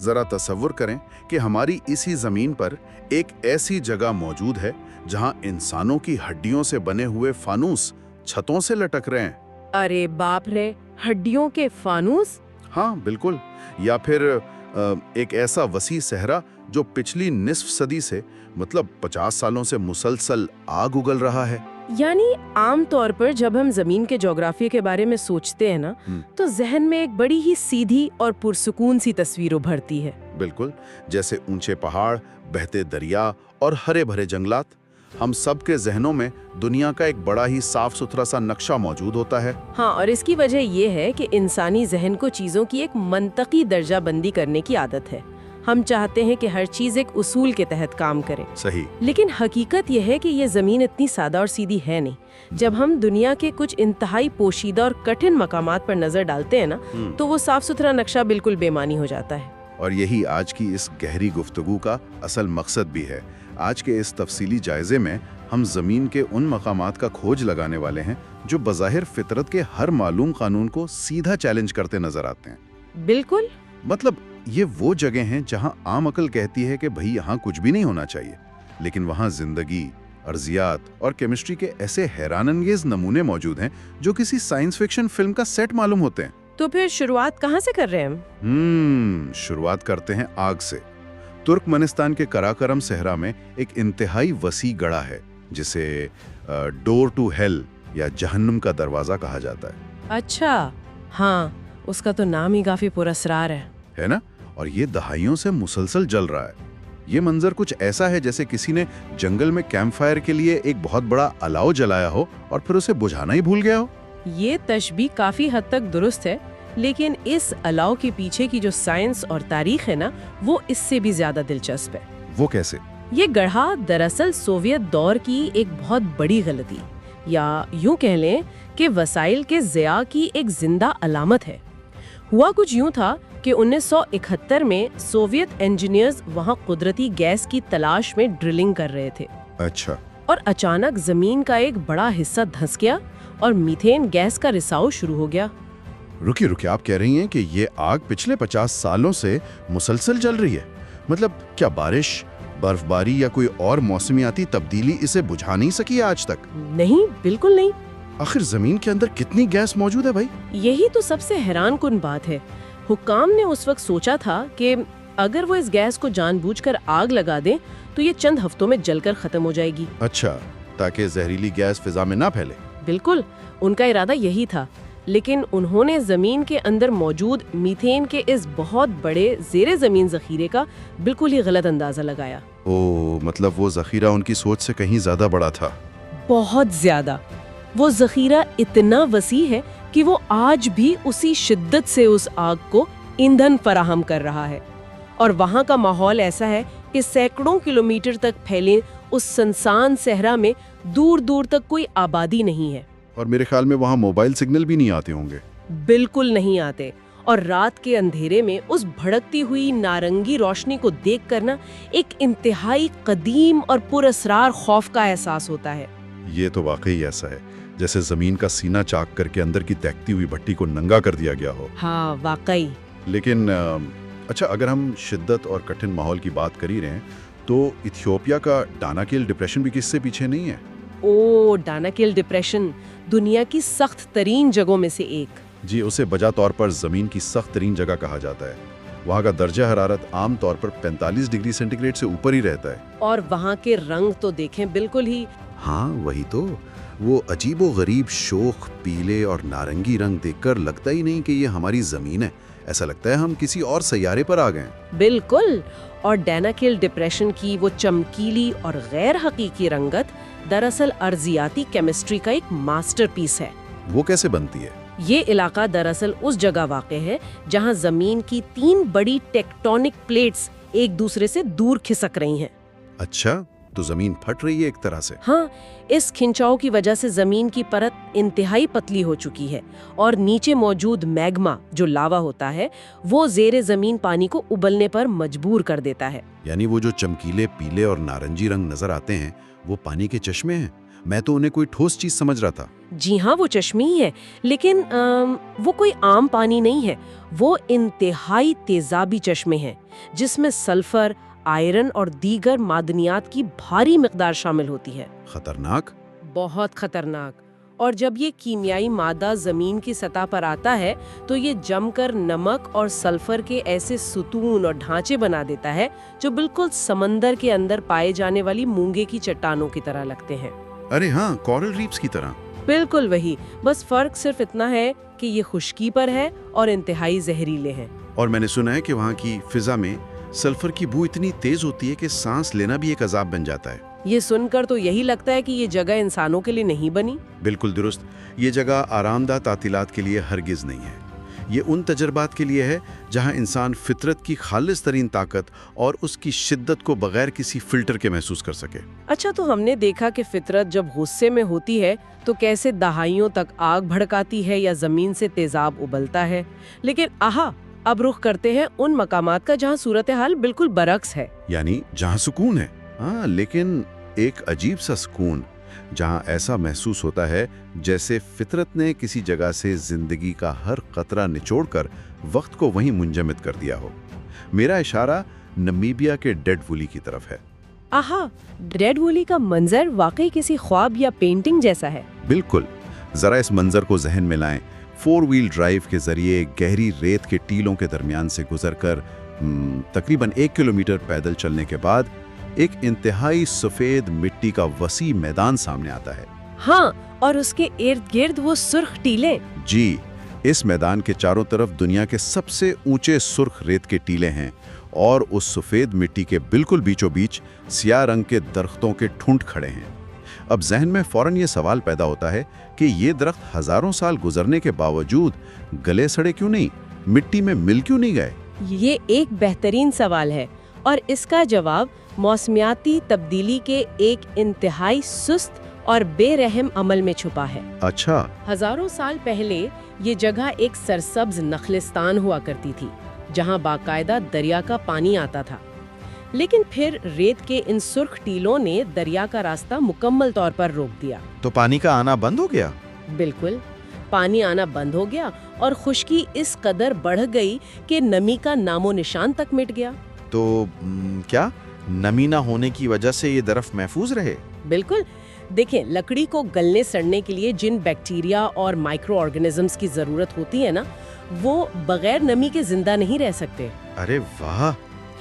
जरा तसव्वुर करें कि हमारी इसी जमीन पर एक ऐसी जगह मौजूद है जहां इंसानों की हड्डियों से बने हुए फानूस छतों से लटक रहे हैं। अरे बाप रे, हड्डियों के फानूस? हाँ बिल्कुल। या फिर एक ऐसा वसी सहरा जो पिछली निस्फ सदी से मतलब 50 सालों से मुसलसल आग उगल रहा है। यानी आम तौर पर जब हम जमीन के ज्योग्राफी के बारे में सोचते हैं ना, तो जहन में एक बड़ी ही सीधी और पुरसुकून सी तस्वीर उभरती है। बिल्कुल, जैसे ऊंचे पहाड़, बहते दरिया और हरे भरे जंगलात। हम सब के जहनों में दुनिया का एक बड़ा ही साफ सुथरा सा नक्शा मौजूद होता है। हाँ, और इसकी वजह ये है कि इंसानी जहन को चीजों की एक मंतकी दर्जा बंदी करने की आदत है। हम चाहते हैं कि हर चीज एक उसूल के तहत काम करे। सही। लेकिन हकीकत यह है कि ये जमीन इतनी सादा और सीधी है नहीं। जब हम दुनिया के कुछ इंतहाई पोशीदा और कठिन मकामात पर नजर डालते हैं ना, तो वो साफ सुथरा नक्शा बिल्कुल बेमानी हो जाता है। और यही आज की इस गहरी गुफ्तगू का असल मकसद भी है। आज के इस तफसीली जायजे में हम जमीन के उन मकामात का खोज लगाने वाले हैं जो बज़ाहिर फितरत के हर मालूम कानून को सीधा चैलेंज करते नजर आते हैं। बिल्कुल। मतलब ये वो जगह हैं जहां आम अकल कहती है कि भाई यहाँ कुछ भी नहीं होना चाहिए, लेकिन वहाँ जिंदगी, अर्जियात और केमिस्ट्री के ऐसे हैरानंगेज नमूने मौजूद हैं जो किसी साइंस फिक्शन फिल्म का सेट मालूम होते हैं। तो फिर शुरुआत कहाँ से कर रहे हैं हम? शुरुआत करते हैं आग से। तुर्कमेनिस्तान के कराकरम सहरा में एक इंतहाई वसी गड़ा है जिसे डोर टू हेल या जहन्नुम का दरवाजा कहा जाता है। अच्छा, हाँ, उसका तो नाम ही काफी पुरस्कार है ना? और ये दहाइयों से मुसलसल जल रहा है। ये मंजर कुछ ऐसा है जैसे किसी ने जंगल में कैंप फायर के लिए एक बहुत बड़ा अलाव जलाया हो और फिर उसे बुझाना ही भूल गया हो। ये तशबीह काफी हद तक दुरुस्त है, लेकिन इस अलाव के पीछे की जो साइंस और तारीख है ना, वो इससे भी ज्यादा दिलचस्प है। वो कैसे? ये गढ़ा दरअसल सोवियत दौर की एक बहुत बड़ी गलती, या यूं कह लें कि वसाइल के ज़िया की एक जिंदा अलामत है। हुआ कुछ यूं था कि 1971 में सोवियत इंजीनियर्स वहां कुदरती गैस की तलाश में ड्रिलिंग कर रहे थे। अच्छा। और अचानक जमीन का एक बड़ा हिस्सा धंस गया और मीथेन गैस का रिसाव शुरू हो गया। रुकिए, आप कह रही हैं कि ये आग पिछले 50 सालों से मुसलसल जल रही है? मतलब क्या बारिश, बर्फबारी या कोई और मौसमियाती तब्दीली इसे बुझा नहीं सकी आज तक? नहीं, बिल्कुल नहीं। आखिर जमीन के अंदर कितनी गैस मौजूद है भाई? यही तो सबसे हैरानकुन बात है। हुक्काम ने उस वक्त सोचा था कि अगर वो इस गैस को जानबूझकर आग लगा दें तो ये चंद हफ्तों में जलकर खत्म हो जाएगी। अच्छा, ताकि जहरीली गैस फिजा में ना फैले। बिल्कुल, उनका इरादा यही था। लेकिन उन्होंने जमीन के अंदर मौजूद मीथेन के इस बहुत बड़े जेरे जमीन जखीरे का बिल्कुल ही गलत अंदाजा लगाया। ओह, मतलब वो जखीरा उनकी सोच से कहीं ज्यादा बड़ा था। बहुत ज्यादा। वो जखीरा इतना वसी है कि वो आज भी उसी शिद्दत से उस आग को ईंधन फराहम कर रहा है। और वहाँ का माहौल ऐसा है कि सैकड़ों किलोमीटर तक फैले उस सुनसान सहरा में दूर दूर तक कोई आबादी नहीं है। और मेरे ख्याल में वहाँ मोबाइल सिग्नल भी नहीं आते होंगे। बिल्कुल नहीं आते। और रात के अंधेरे में उस भड़कती हुई नारंगी रोशनी को देख कर ना एक इंतहाई कदीम और पुरअसरार खौफ का एहसास होता है। ये तो वाकई ऐसा है जैसे जमीन का सीना चाक करके अंदर की तैकती हुई भट्टी को नंगा कर दिया गया हो। हाँ, वाकई। लेकिन अच्छा, अगर हम शिद्दत और कठिन माहौल की बात कर ही रहे हैं तो इथियोपिया का डानाकिल डिप्रेशन भी किससे पीछे नहीं है? ओ, डानाकिल डिप्रेशन दुनिया की सख्त तरीन जगहों में से एक। जी, उसे बजा तौर पर जमीन की सख्त तरीन जगह कहा जाता है। वहाँ का दर्जा हरारत आम तौर पर 45 डिग्री सेंटीग्रेड से ऊपर ही रहता है। और वहाँ के रंग तो देखें, बिल्कुल ही। हाँ, वही तो। वो अजीबो गरीब शोख पीले और नारंगी रंग देखकर लगता ही नहीं कि ये हमारी जमीन है। ऐसा लगता है हम किसी और सैयारे पर आ गए। बिल्कुल। और डानाकिल डिप्रेशन की वो चमकीली और गैर हकीकी रंगत दरअसल अर्जियाती केमिस्ट्री का एक मास्टरपीस है। वो कैसे बनती है? ये इलाका दरअसल उस जगह वाक़ है जहां जमीन की 3 बड़ी टेक्टोनिक प्लेट्स एक दूसरे से दूर खिसक रही हैं। अच्छा, तो जमीन फट रही है एक तरह से। हाँ, इस खिंचाव की वजह से जमीन की परत इंतहाई पतली हो चुकी है और नीचे मौजूद मैग्मा जो लावा होता है वो जेरे जमीन पानी को उबलने पर मजबूर कर देता है। यानी वो जो चमकीले पीले और नारंगी रंग नजर आते हैं वो पानी के चश्मे हैं। मैं तो उन्हें कोई ठोस चीज समझ रहा था। जी हाँ, वो चश्मे ही है, लेकिन वो कोई आम पानी नहीं है। वो इंतहाई तेजाबी चश्मे हैं जिसमें सल्फर, आयरन और दीगर मादनियात की भारी मिकदार शामिल होती है। खतरनाक। बहुत खतरनाक। और जब ये कीमियाई मादा जमीन की सतह पर आता है तो ये जमकर नमक और सल्फर के ऐसे सुतून और ढांचे बना देता है जो बिल्कुल समंदर के अंदर पाए जाने वाली मूंगे की चट्टानों की तरह लगते हैं। अरे हाँ, कोरल रीफ्स की तरह। बिल्कुल वही, बस फर्क सिर्फ इतना है कि ये खुश्की पर है और इंतहाई जहरीले हैं। और मैंने सुना है कि वहाँ की फिजा में सल्फर की बू इतनी तेज होती है कि सांस लेना भी एक अजाब बन जाता है। ये सुनकर तो यही लगता है कि ये जगह इंसानों के लिए नहीं बनी। बिल्कुल दुरुस्त। ये जगह आरामदाह तातीलात के लिए हरगिज नहीं है। ये उन तजर्बात के लिए है जहाँ इंसान फितरत की खालिस तरीन ताकत और उसकी शिद्दत को बगैर किसी फिल्टर के महसूस कर सके। अच्छा, तो हमने देखा कि फितरत जब गुस्से में होती है तो कैसे दहाइयों तक आग भड़काती है या जमीन से तेजाब उबलता है। लेकिन अब रुख करते हैं उन मकामात का जहाँ सूरत हाल बिल्कुल बरक्स है, यानी जहाँ सुकून है। हाँ, लेकिन एक अजीब सा सुकून, जहाँ ऐसा महसूस होता है जैसे फितरत ने किसी जगह से जिंदगी का हर कतरा निचोड़कर वक्त को वहीं मुंजमद कर दिया हो। मेरा इशारा नमीबिया के डेड वूली की तरफ है। डेड वूली का मंजर वाकई किसी ख्वाब या पेंटिंग जैसा है। बिल्कुल। जरा इस मंजर को जहन में लाएं। 4 व्हील ड्राइव के जरिए गहरी रेत के टीलों के दरमियान से गुजरकर तकरीबन 1 किलोमीटर पैदल चलने के बाद एक इंतहाई सफेद मिट्टी का वसी मैदान सामने आता है। हाँ, और उसके इर्द गिर्द वो सुर्ख टीले। जी, इस मैदान के चारों तरफ दुनिया के सबसे ऊंचे सुर्ख रेत के टीले हैं और उस सफेद मिट्टी के बिल्कुल बीचों बीच सियाह रंग के दरख्तों के ठुंड खड़े हैं। अब जहन में फौरन ये सवाल पैदा होता है कि ये दरख्त हजारों साल गुजरने के बावजूद गले सड़े क्यों नहीं, मिट्टी में मिल क्यों नहीं गए? ये एक बेहतरीन सवाल है और इसका जवाब मौसमियाती तब्दीली के एक इंतहाई सुस्त और बेरहम अमल में छुपा है। अच्छा। हजारों साल पहले ये जगह एक सरसब्ज नखलिस्तान हुआ करती थी जहां बाकायदा दरिया का पानी आता था। लेकिन फिर रेत के इन सुर्ख टीलों ने दरिया का रास्ता मुकम्मल तौर पर रोक दिया। तो पानी का आना बंद हो गया? बिल्कुल, पानी आना बंद हो गया और खुश्की इस कदर बढ़ गई कि नमी का नामो निशान तक मिट गया। तो क्या नमी ना होने की वजह से ये दरख्त महफूज रहे? बिल्कुल। देखें, लकड़ी को गलने सड़ने के लिए जिन बैक्टीरिया और माइक्रो ऑर्गेनिजम्स की जरूरत होती है ना, वो बगैर नमी के जिंदा नहीं रह सकते। अरे वाह,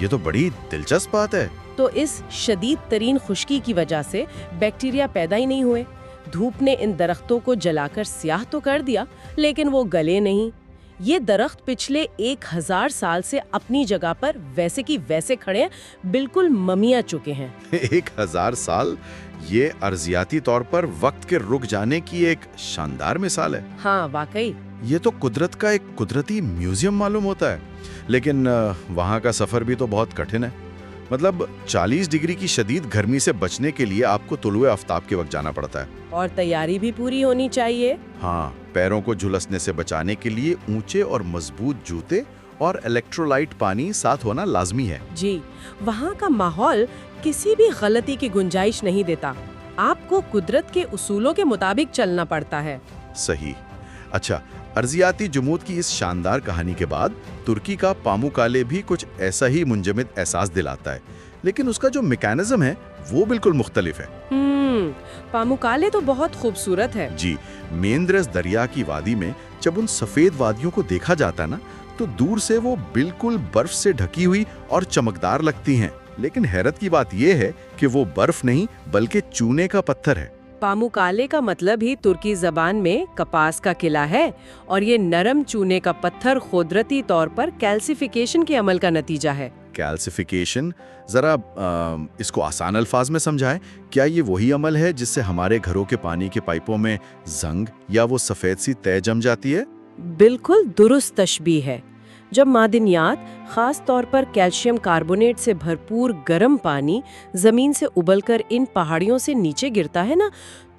ये तो बड़ी दिलचस्प बात है। तो इस शदीद तरीन खुश्की की वजह से बैक्टीरिया पैदा ही नहीं हुए। धूप ने इन दरख्तों को जलाकर स्याह तो कर दिया, लेकिन वो गले नहीं। ये दरख्त पिछले 1000 साल से अपनी जगह पर वैसे की वैसे खड़े हैं, बिल्कुल ममिया चुके हैं। 1000 साल, ये अर्जियाती तौर पर वक्त के रुक जाने की एक शानदार मिसाल है। हाँ, वाकई। ये तो कुदरत का एक कुदरती म्यूजियम मालूम होता है। लेकिन वहाँ का सफर भी तो बहुत कठिन है। मतलब 40 डिग्री की शदीद गर्मी से बचने के लिए आपको तुलुए आफ्ताब के वक्त जाना पड़ता है। और तैयारी भी पूरी होनी चाहिए। हाँ, पैरों को झुलसने से बचाने के लिए ऊंचे और मजबूत जूते और इलेक्ट्रोलाइट पानी साथ होना लाजमी है। जी, वहाँ का माहौल किसी भी गलती की गुंजाइश नहीं देता। आपको कुदरत के उसूलों के मुताबिक चलना पड़ता है। सही। अच्छा, अर्जियाती जुमूद की इस शानदार कहानी के बाद तुर्की का पामुकाले भी कुछ ऐसा ही मुंजमद एहसास दिलाता है, लेकिन उसका जो मैकेनिज्म है वो बिल्कुल मुख्तलिफ है। पामुकाले तो बहुत खूबसूरत है। जी, मेंद्रस दरिया की वादी में जब उन सफेद वादियों को देखा जाता है ना, तो दूर से वो बिल्कुल बर्फ से ढकी हुई और चमकदार लगती हैं। लेकिन हैरत की बात यह है कि वो बर्फ नहीं बल्कि चूने का पत्थर है। पामुकाले का मतलब ही तुर्की जबान में कपास का किला है और ये नरम चूने का पत्थर कुदरती तौर पर कैल्सिफिकेशन के अमल का नतीजा है। कैल्सिफिकेशन, जरा इसको आसान अल्फाज में समझाएं। क्या ये वही अमल है जिससे हमारे घरों के पानी के पाइपों में जंग या वो सफेद सी तय जम जाती है? बिल्कुल दुरुस्त तशबीह है। जब मादनियात, खास तौर पर कैल्शियम कार्बोनेट से भरपूर गर्म पानी जमीन से उबलकर इन पहाड़ियों से नीचे गिरता है ना,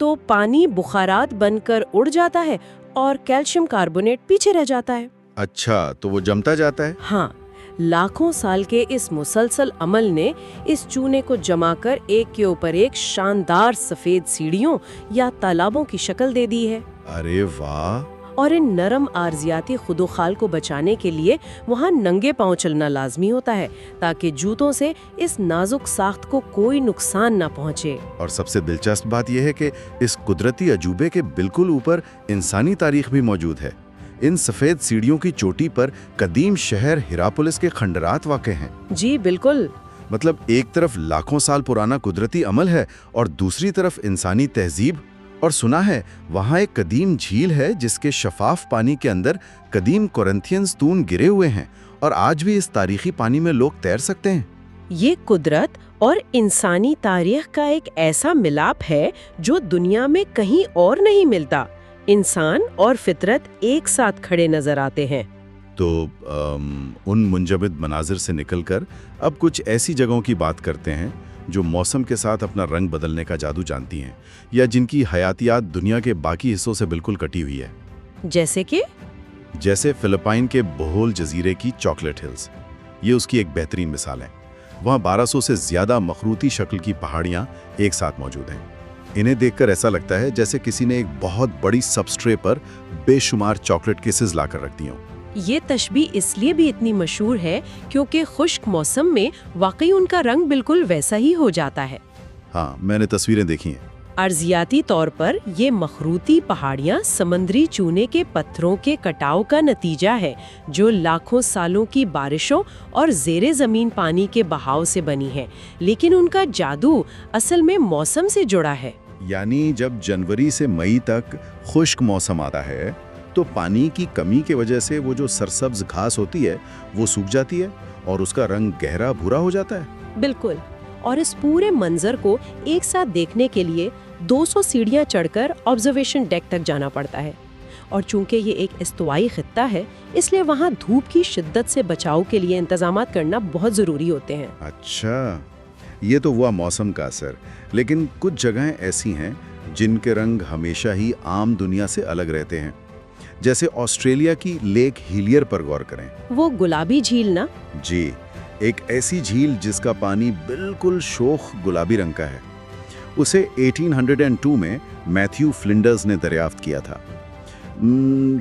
तो पानी बुखारात बनकर उड़ जाता है और कैल्शियम कार्बोनेट पीछे रह जाता है। अच्छा, तो वो जमता जाता है? हाँ, लाखों साल के इस मुसलसल अमल ने इस चूने को जमाकर एक के ऊपर एक शानदार सफेद सीढ़ियों या तालाबों की शक्ल दे दी है। अरे वाह! और इन नरम आर्जियाती खुदोखाल को बचाने के लिए वहाँ नंगे पांव चलना लाजमी होता है, ताकि जूतों से इस नाजुक साख्त को कोई नुकसान ना पहुँचे। और सबसे दिलचस्प बात यह है कि इस कुदरती अजूबे के बिल्कुल ऊपर इंसानी तारीख भी मौजूद है। इन सफ़ेद सीढ़ियों की चोटी पर कदीम शहर हिरापोलिस के खंडरात वाक़े हैं। जी बिल्कुल। मतलब एक तरफ लाखों साल पुराना कुदरती अमल है और दूसरी तरफ इंसानी तहजीब। और सुना है वहाँ एक कदीम झील है जिसके शफाफ पानी के अंदर कदीम कोरिंथियन स्तून गिरे हुए हैं और आज भी इस तारीखी पानी में लोग तैर सकते हैं। ये कुदरत और इंसानी तारीख का एक ऐसा मिलाप है जो दुनिया में कहीं और नहीं मिलता। इंसान और फितरत एक साथ खड़े नजर आते हैं। तो उन मुंजमद मनाजिर से निकलकर अब कुछ ऐसी जगहों की बात करते हैं जो मौसम के साथ अपना रंग बदलने का जादू जानती हैं या जिनकी हयातियात दुनिया के बाकी हिस्सों से बिल्कुल कटी हुई है। जैसे फिलिपाइन के बोहोल जजीरे की चॉकलेट हिल्स। ये उसकी एक बेहतरीन मिसाल है। वहाँ 1200 से ज़्यादा मखरूती शक्ल की पहाड़ियाँ एक साथ मौजूद हैं। इन्हें देखकर ऐसा लगता है जैसे किसी ने एक बहुत बड़ी सबस्ट्रे पर बेशुमार चॉकलेट केसेस लाकर रख दी हों। ये तशबीह इसलिए भी इतनी मशहूर है क्योंकि खुश्क मौसम में वाकई उनका रंग बिल्कुल वैसा ही हो जाता है। हाँ, मैंने तस्वीरें देखी हैं। अर्जियाती तौर पर ये मखरूती पहाड़ियाँ समंदरी चूने के पत्थरों के कटाव का नतीजा है जो लाखों सालों की बारिशों और ज़ेरे ज़मीन पानी के बहाव से बनी है, लेकिन उनका जादू असल में मौसम से जुड़ा है। यानी जब जनवरी से मई तक खुश्क मौसम आता है तो पानी की कमी की वजह से वो जो सरसब्ज घास होती है वो सूख जाती है और उसका रंग गहरा भूरा हो जाता है। बिल्कुल। और इस पूरे मंजर को एक साथ देखने के लिए 200 सीढ़ियां चढ़कर ऑब्जर्वेशन डेक तक जाना पड़ता है। और चूंकि ये एक इस्तवाई खित्ता है, इसलिए वहाँ धूप की शिद्दत से बचाव के लिए इंतजामात करना बहुत ज़रूरी होते हैं। अच्छा, ये तो हुआ मौसम का असर। लेकिन कुछ जगहें ऐसी हैं जिनके रंग हमेशा ही आम दुनिया से अलग रहते हैं। जैसे ऑस्ट्रेलिया की लेक हीलियर पर गौर करें। वो गुलाबी झील ना? जी, एक ऐसी झील जिसका पानी बिल्कुल शोख गुलाबी रंग का है। उसे 1802 में मैथ्यू फ्लिंडर्स ने दरियाफ्त किया था।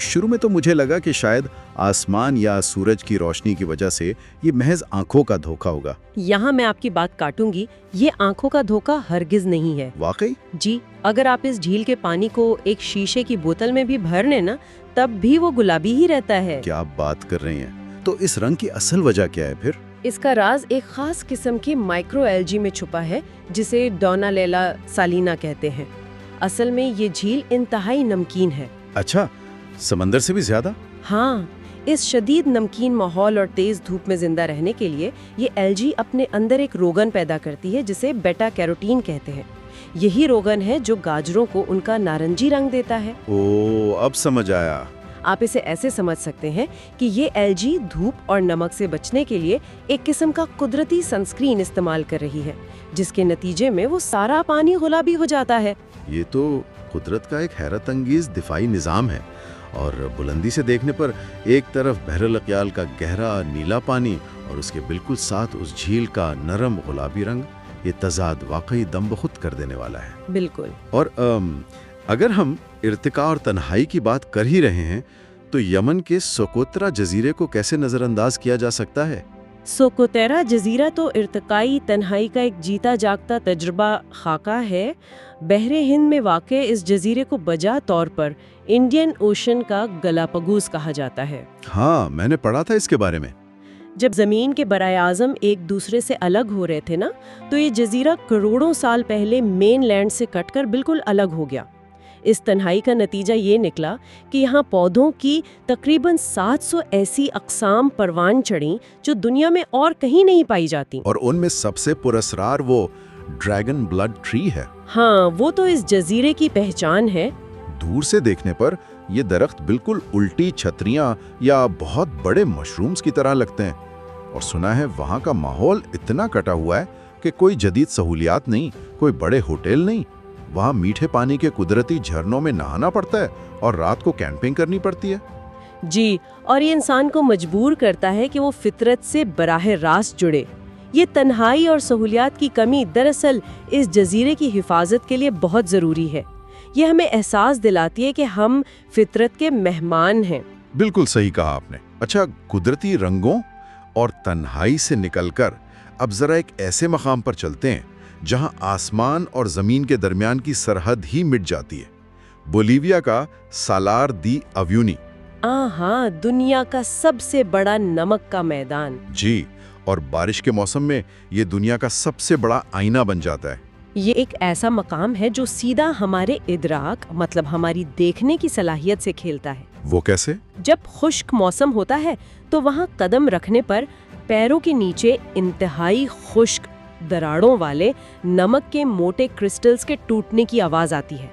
शुरू में तो मुझे लगा कि शायद आसमान या सूरज की रोशनी की वजह से ये महज आंखों का धोखा होगा। यहाँ मैं आपकी बात काटूंगी। ये आंखों का धोखा हरगिज नहीं है। वाकई? जी, अगर आप इस झील के पानी को एक शीशे की बोतल में भी भर लें ना, तब भी वो गुलाबी ही रहता है। क्या आप बात कर रही हैं? तो इस रंग की असल वजह क्या है फिर? इसका राज एक खास किस्म की माइक्रो एल्गी में छुपा है जिसे डोनालेला सालिना कहते हैं। असल में ये झील इंतहाई नमकीन है। अच्छा, समंदर से भी ज्यादा? हाँ, इस शदीद नमकीन माहौल और तेज धूप में जिंदा रहने के लिए ये एल्गी अपने अंदर एक रोगन पैदा करती है जिसे बेटा कैरोटीन कहते हैं। यही रोगन है जो गाजरों को उनका नारंगी रंग देता है। ओ, अब समझ आया। आप इसे ऐसे समझ सकते हैं कि ये एल्गी धूप और नमक से बचने के लिए एक किस्म का कुदरती सनस्क्रीन इस्तेमाल कर रही है, जिसके नतीजे में वो सारा पानी गुलाबी हो जाता है। ये तो कुदरत का एक हैरत अंगेज दिफाई निज़ाम है। और बुलंदी से देखने पर एक तरफ बहरुल अक़याल का गहरा नीला पानी और उसके बिल्कुल साथ उस झील का नरम गुलाबी रंग, ये तज़ाद वाकई दम बखुद कर देने वाला है। बिल्कुल। और अगर हम इर्तिका और तन्हाई की बात कर ही रहे हैं तो यमन के सोकोत्रा जजीरे को कैसे नज़रअंदाज किया जा सकता है? सोकोतेरा जजीरा तो इर्तिकाई तन्हाई का एक जीता जागता तजुर्बा खाका है। बहरे हिंद में वाक़े इस जजीरे को बजा तौर पर इंडियन ओशन का गलापगोस कहा जाता है। हाँ, मैंने पढ़ा था इसके बारे में। जब ज़मीन के बराए आज़म एक दूसरे से अलग हो रहे थे ना, तो ये जजीरा करोड़ों साल पहले मेन लैंड से कटकर बिल्कुल अलग हो गया। इस तन्हाई का नतीजा ये निकला कि यहाँ पौधों की तकरीबन 700 ऐसी अक़साम परवान चढ़ीं जो दुनिया में और कहीं नहीं पाई जाती। और उनमें सबसे पुरस्रार वो ड्रैगन ब्लड ट्री है। हाँ, वो तो इस जजीरे की पहचान है। दूर से देखने पर ये दरख्त बिल्कुल उल्टी छतरियां या बहुत बड़े मशरूम्स की तरह लगते हैं। और सुना है वहाँ का माहौल इतना कटा हुआ है कि कोई जदीद सहूलियात नहीं, कोई बड़े होटल नहीं। वहाँ मीठे पानी के कुदरती झरनों में नहाना पड़ता है और रात को कैंपिंग करनी पड़ती है। جی، اور یہ انسان کو مجبور کرتا ہے کہ وہ فطرت سے براہ راست جڑے۔ یہ تنہائی اور سہولیات کی کمی دراصل اس جزیرے کی حفاظت کے لیے بہت ضروری ہے۔ یہ ہمیں احساس دلاتی ہے کہ ہم فطرت کے مہمان ہیں۔ بالکل صحیح کہا آپ نے۔ اچھا، قدرتی رنگوں اور تنہائی سے نکل کر اب ذرا ایک ایسے مقام پر چلتے ہیں جہاں آسمان اور زمین کے درمیان کی سرحد ہی مٹ جاتی ہے، بولیویا کا سالار دی اویونی۔ ہاں، دنیا کا سب سے بڑا نمک کا میدان۔ جی، اور بارش کے موسم میں یہ دنیا کا سب سے بڑا آئینہ بن جاتا ہے۔ یہ ایک ایسا مقام ہے جو سیدھا ہمارے ادراک، مطلب ہماری دیکھنے کی صلاحیت سے کھیلتا ہے۔ وہ کیسے؟ جب خشک موسم ہوتا ہے تو وہاں قدم رکھنے پر پیروں کے نیچے انتہائی خشک دراڑوں والے نمک کے موٹے کرسٹلز کے ٹوٹنے کی آواز آتی ہے۔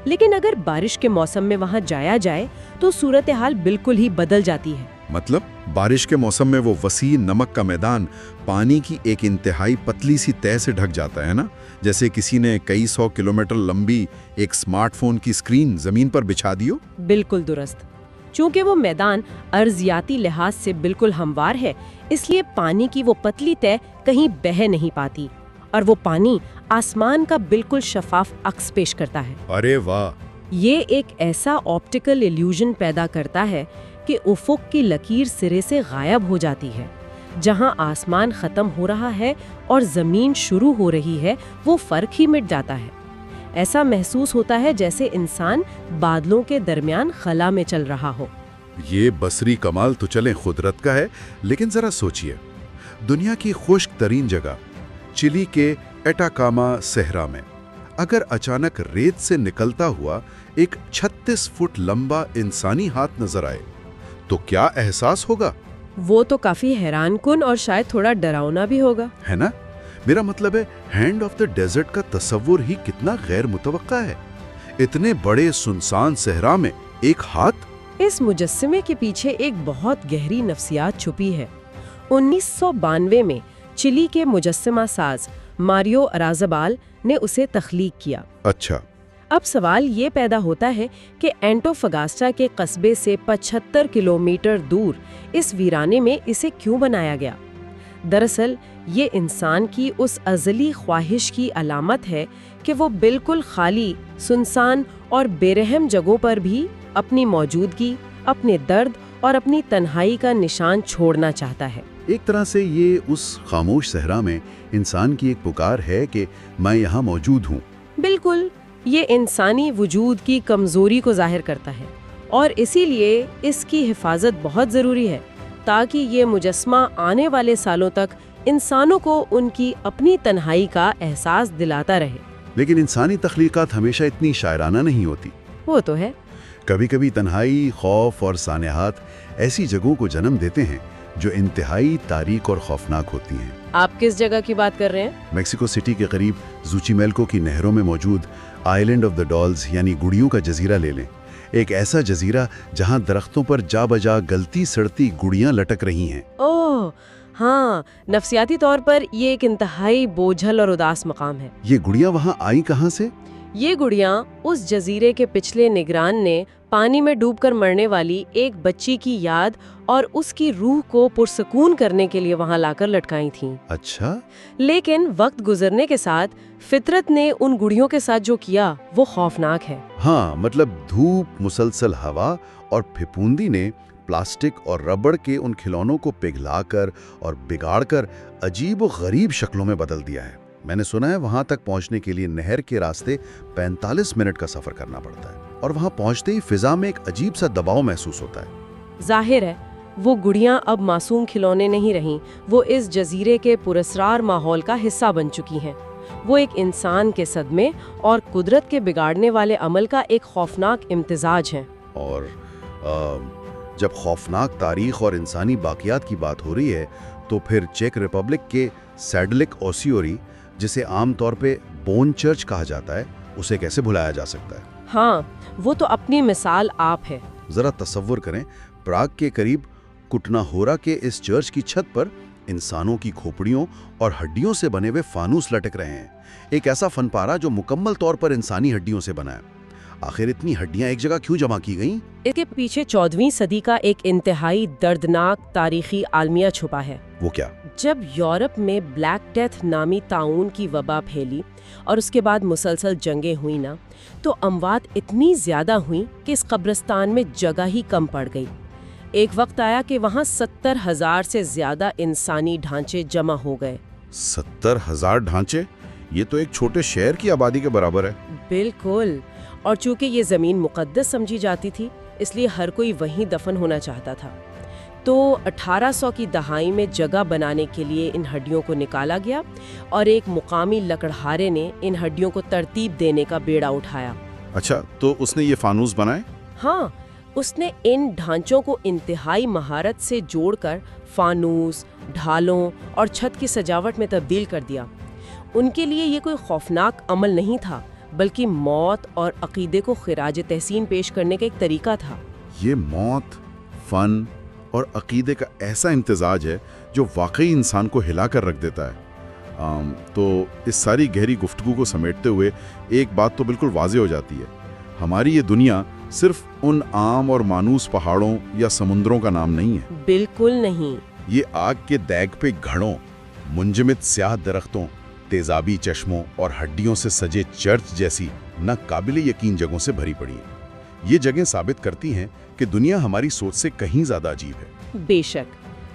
لیکن اگر بارش کے موسم میں وہاں جایا جائے تو صورتحال بالکل ہی بدل جاتی ہے۔ مطلب بارش کے موسم میں وہ وسیع نمک کا میدان پانی کی ایک انتہائی پتلی سی تہ سے ڈھک جاتا ہے نا، جیسے کسی نے کئی 100 کلومیٹر لمبی ایک سمارٹ فون کی اسکرین زمین پر بچھا دی ہو۔ بالکل درست۔ چونکہ وہ میدان ارضیاتی لحاظ سے بالکل ہموار ہے، اس لیے پانی کی وہ پتلی تہ کہیں بہہ نہیں پاتی، اور وہ پانی آسمان کا بالکل شفاف عکس پیش کرتا ہے۔ ارے واہ! یہ ایک ایسا آپٹیکل ایلیوژن پیدا کرتا ہے کہ افق کی لکیر سرے سے غائب ہو جاتی ہے۔ جہاں آسمان ختم ہو رہا ہے اور زمین شروع ہو رہی ہے، وہ فرق ہی مٹ جاتا ہے۔ ایسا محسوس ہوتا ہے جیسے انسان بادلوں کے درمیان خلا میں چل رہا ہو۔ یہ بصری کمال تو چلیں قدرت کا ہے، لیکن ذرا سوچئے، دنیا کی خشک ترین جگہ چلی کے ایٹاکاما صحرا میں اگر اچانک ریت سے نکلتا ہوا ایک 36 فٹ لمبا انسانی ہاتھ نظر آئے تو کیا احساس ہوگا؟ وہ تو کافی حیران کن اور شاید تھوڑا ڈراؤنا بھی ہوگا، ہے نا؟ میرا مطلب ہے ہینڈ آف دا ڈیزرٹ کا تصور ہی کتنا غیر متوقع ہے۔ اتنے بڑے سنسان صحرا میں ایک ہاتھ۔ اس مجسمے کے پیچھے ایک بہت گہری نفسیات چھپی ہے۔ 1992 میں چلی کے مجسمہ ساز ماریو ارازابال نے اسے تخلیق کیا۔ اچھا، اب سوال یہ پیدا ہوتا ہے کہ اینٹوفگاسٹا کے قصبے سے 75 کلومیٹر دور اس ویرانے میں اسے کیوں بنایا گیا؟ دراصل یہ انسان کی اس ازلی خواہش کی علامت ہے کہ وہ بالکل خالی، سنسان اور بے رحم جگہوں پر بھی اپنی موجودگی، اپنے درد اور اپنی تنہائی کا نشان چھوڑنا چاہتا ہے۔ ایک طرح سے یہ اس خاموش صحرا میں انسان کی ایک پکار ہے کہ میں یہاں موجود ہوں۔ بالکل، یہ انسانی وجود کی کمزوری کو ظاہر کرتا ہے، اور اسی لیے اس کی حفاظت بہت ضروری ہے تاکہ یہ مجسمہ آنے والے سالوں تک انسانوں کو ان کی اپنی تنہائی کا احساس دلاتا رہے۔ لیکن انسانی تخلیقات ہمیشہ اتنی شاعرانہ نہیں ہوتی۔ وہ تو ہے۔ کبھی کبھی تنہائی، خوف اور سانحات ایسی جگہوں کو جنم دیتے ہیں جو انتہائی تاریک اور خوفناک ہوتی ہیں۔ آپ کس جگہ کی بات کر رہے ہیں؟ میکسیکو سٹی کے قریب زوچیمیلکو کی نہروں میں موجود آئیلینڈ آف دا ڈالز یعنی گڑیوں کا جزیرہ لے لیں۔ ایک ایسا جزیرہ جہاں درختوں پر جا بجا گلتی سڑتی گڑیاں لٹک رہی ہیں۔ اوہ ہاں، نفسیاتی طور پر یہ ایک انتہائی بوجھل اور اداس مقام ہے۔ یہ گڑیاں وہاں آئیں کہاں سے؟ یہ گڑیاں اس جزیرے کے پچھلے نگران نے پانی میں ڈوب کر مرنے والی ایک بچی کی یاد اور اس کی روح کو پرسکون کرنے کے لیے وہاں لا کر لٹکائی تھیں۔ اچھا، لیکن وقت گزرنے کے ساتھ فطرت نے ان گڑیوں کے ساتھ جو کیا وہ خوفناک ہے۔ ہاں، مطلب دھوپ، مسلسل ہوا اور پھپھوندی نے پلاسٹک اور ربڑ کے ان کھلونوں کو پگھلا کر اور بگاڑ کر عجیب و غریب شکلوں میں بدل دیا ہے۔ میں نے سنا ہے وہاں تک پہنچنے کے لیے نہر کے راستے 45 منٹ کا سفر کرنا پڑتا ہے، اور وہاں پہنچتے ہی فضا میں ایک عجیب سا دباؤ محسوس ہوتا ہے۔ ظاہر ہے وہ گڑیاں اب معصوم کھلونے نہیں رہیں، وہ اس جزیرے کے پراسرار ماحول کا حصہ بن چکی ہیں۔ وہ ایک انسان کے صدمے اور قدرت کے بگاڑنے والے عمل کا ایک خوفناک امتزاج ہیں۔ اور جب خوفناک تاریخ اور انسانی باقیات کی بات ہو رہی ہے تو پھر چیک ریپبلک کے سیڈلک اوسیوری، جسے عام طور پہ بون چرچ کہا جاتا ہے، اسے کیسے بھلایا جا سکتا ہے؟ ہاں، وہ تو اپنی مثال آپ ہے۔ ذرا تصور کریں، پراگ کے قریب کٹنا ہورا کے اس چرچ کی چھت پر انسانوں کی کھوپڑیوں اور ہڈیوں سے بنے ہوئے فانوس لٹک رہے ہیں۔ ایک ایسا فن پارہ جو مکمل طور پر انسانی ہڈیوں سے بنا ہے۔ आखिर इतनी हड्डियां एक जगह क्यों जमा की गईं? इसके पीछे 14वीं सदी का एक इंतहाई दर्दनाक तारीखी आलमिया छुपा है। वो क्या? जब यूरोप में ब्लैक डेथ नामी ताउन की वबा फैली और उसके बाद मुसलसल जंगें हुई ना, तो अमवात इतनी ज्यादा हुई कि इस कब्रिस्तान में जगह ही कम पड़ गई। एक वक्त आया कि वहाँ 70,000 से ज्यादा इंसानी ढांचे जमा हो गए। 70,000 ढांचे? ये तो एक छोटे शहर की आबादी के बराबर है। बिल्कुल। और चूंकि ये जमीन मुकद्दस समझी जाती थी, इसलिए हर कोई वहीं दफन होना चाहता था। तो 1800 की दहाई में जगह बनाने के लिए इन हड्डियों को निकाला गया और एक मुकामी लकड़हारे ने इन हड्डियों को तरतीब देने का बेड़ा उठाया। अच्छा, तो उसने ये फानूस बनाए? हाँ, उसने इन ढांचों को इंतहाई महारत से जोड़कर फानूस, ढालों और छत की सजावट में तब्दील कर दिया। उनके लिए ये कोई खौफनाक अमल नहीं था, बल्कि मौत और अकीदे को खिराज तहसीन पेश करने का एक तरीका था। ये मौत, फन और अकीदे का ऐसा इम्तिजाज है जो वाकई इंसान को हिला कर रख देता है। तो इस सारी गहरी गुफ्तगू को समेटते हुए एक बात तो बिल्कुल वाज़ेह हो जाती है, हमारी ये दुनिया सिर्फ उन आम और मानूस पहाड़ों या समुद्रों का नाम नहीं है। बिल्कुल नहीं। ये आग के दैग पे घड़ों, मुंजमिद स्याह दरख्तों, तेजाबी चश्मों और हड्डियों से सजे चर्च जैसी न काबिल यकीन जगहों से भरी पड़ी है। ये जगहें साबित करती हैं कि दुनिया हमारी सोच से कहीं ज्यादा अजीब है। बेशक,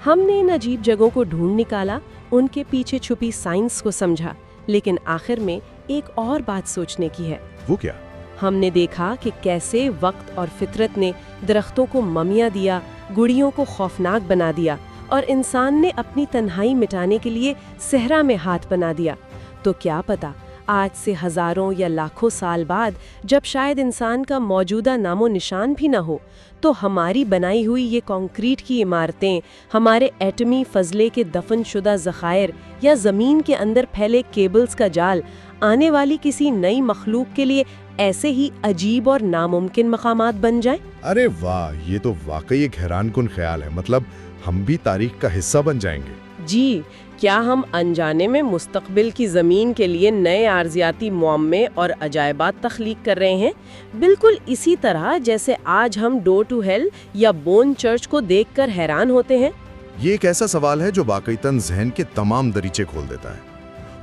हमने इन अजीब जगहों को ढूंढ निकाला, उनके पीछे छुपी साइंस को समझा, लेकिन आखिर में एक और बात सोचने की है। वो क्या? हमने देखा कि कैसे वक्त और फितरत ने दरख्तों को ममिया दिया, गुड़ियों को खौफनाक बना दिया और इंसान ने अपनी तन्हाई मिटाने के लिए सहरा में हाथ बना दिया। तो क्या पता आज से हजारों या लाखों साल बाद जब शायद इंसान का मौजूदा नामो निशान भी न हो, तो हमारी बनाई हुई ये कंक्रीट की इमारतें, हमारे एटमी फजले के दफन शुदा ज़खायर या ज़मीन के अंदर फैले केबल्स का जाल आने वाली किसी नई मखलूक के लिए ऐसे ही अजीब और नामुमकिन मकामात बन जाएं। अरे वाह, ये तो वाकई एक हैरानकुन ख्याल है। मतलब हम भी तारीख का हिस्सा बन जाएंगे। जी, क्या हम अनजाने में मुस्तकबिल की ज़मीन के लिए नए आर्जियाती मुअम्मे और अजायबात तख्लीक कर रहे हैं, बिल्कुल इसी तरह जैसे आज हम डोर टू हेल या बोन चर्च को देखकर हैरान होते हैं। ये एक ऐसा सवाल है जो वाकईतन जहन के तमाम दरीचे खोल देता है।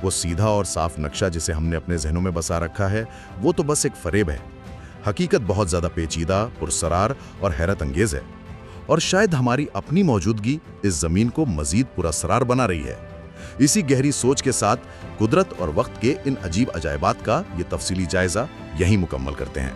वो सीधा और साफ नक्शा जिसे हमने अपने जहनों में बसा रखा है, वो तो बस एक फरेब है। हकीकत बहुत ज्यादा पेचीदा, पुरसरार और हैरत अंगेज है, और शायद हमारी अपनी मौजूदगी इस जमीन को मजीद पुरअसरार बना रही है। इसी गहरी सोच के साथ कुदरत और वक्त के इन अजीब अजायबात का ये तफसीली जायजा यहीं मुकम्मल करते हैं।